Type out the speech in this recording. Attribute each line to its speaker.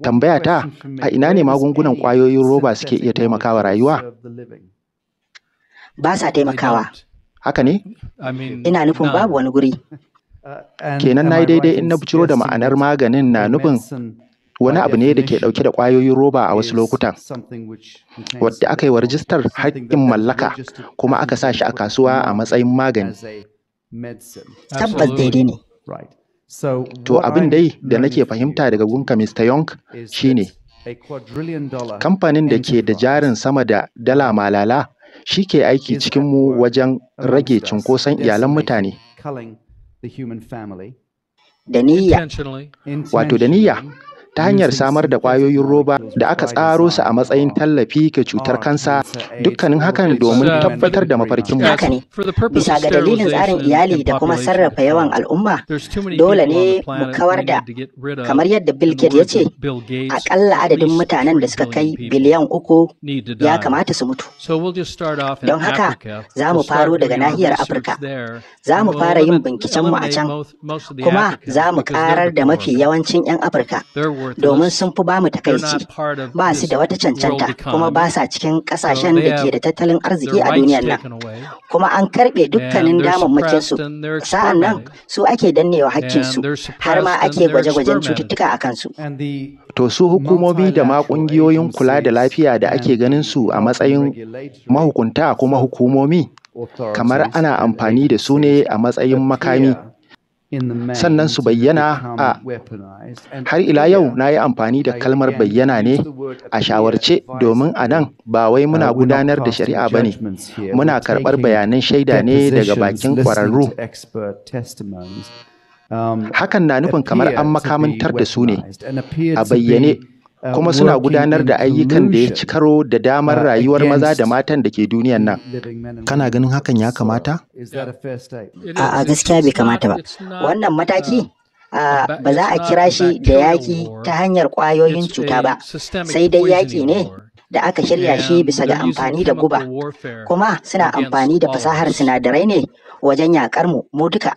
Speaker 1: Tambaya ta, a ina ne magungunan ƙwayoyin roba suke iya taimakawa rayuwa?
Speaker 2: Ba sa taimakawa.
Speaker 1: Haka ne?
Speaker 2: Ina nufin babu wani guri.
Speaker 1: Kenan nayi daidai in na bijiro da ma'anar maganin na nufin wani abu ne da ke ɗauke da ƙwayoyin roba a wasu lokutan, wadda aka yi wa rijistar haƙƙin mallaka kuma aka sa shi a kasuwa a matsayin magani.
Speaker 2: Tabbas daidai ne.
Speaker 1: To abin dai da nake fahimta daga gunka Mr. Young shine kamfanin da ke da jarin sama da Dalla Malala shi ke aiki cikinmu wajen rage cunkoson iyalan mutane.
Speaker 2: Da niyya.
Speaker 1: Wato da niyya, ta hanyar samar da ƙwayoyin roba da aka tsaro su a matsayin tallafi ga cutar kansa, dukkanin hakan domin tabbatar da mafarkinmu.
Speaker 2: Haka ne, bisa ga dalilin tsarin iyali da kuma sarrafa yawan al'umma, dole ne mu kawar da, kamar yadda Bill Gates ya ce, aƙalla adadin mutanen da suka kai biliyan 3 ya kamata su mutu. Don haka, za mu faro daga nahiyar Afirka. Za mu fara yin bincikenmu a can, kuma za mu ƙarar da mafi yawancin 'yan Afirka. Domin sun fi bamu takaici, ba su da wata cancanta, kuma ba sa cikin ƙasashen da ke da tattalin arziki a duniyar nan, kuma an karɓe dukkanin damammakinsu. Sa'an nan su ake dannewa hakkinsu, har ma ake gwaje-gwajen cututtuka a kansu.
Speaker 1: To su hukumomi da ma ƙungiyoyin kula da lafiya da ake ganin su a matsayin mahukunta kuma hukumomi, kamar ana amfani da su ne a matsayin makami. Sannan su bayyana a har ila yau na yi amfani da kalmar bayyana ne a shawarce, domin a nan ba wai muna gudanar da shari'a ba ne, muna karɓar bayanan shaida ne daga bakin ƙwararru. Hakan na nufin kamar an makamantar da su ne a bayyane, kuma suna gudanar da ayyukan da ya ci karo da damar rayuwar maza da matan da ke duniyan nan. Kana ganin hakan ya kamata?
Speaker 2: A'a, gaskiya bai kamata ba. Wannan mataki ba za a kira shi da yaƙi ta hanyar ƙwayoyin cuta ba, sai dai yaƙi ne da aka shirya shi bisa ga amfani da guba, kuma suna amfani da fasahar sinadarai ne wajen yaƙar mu duka.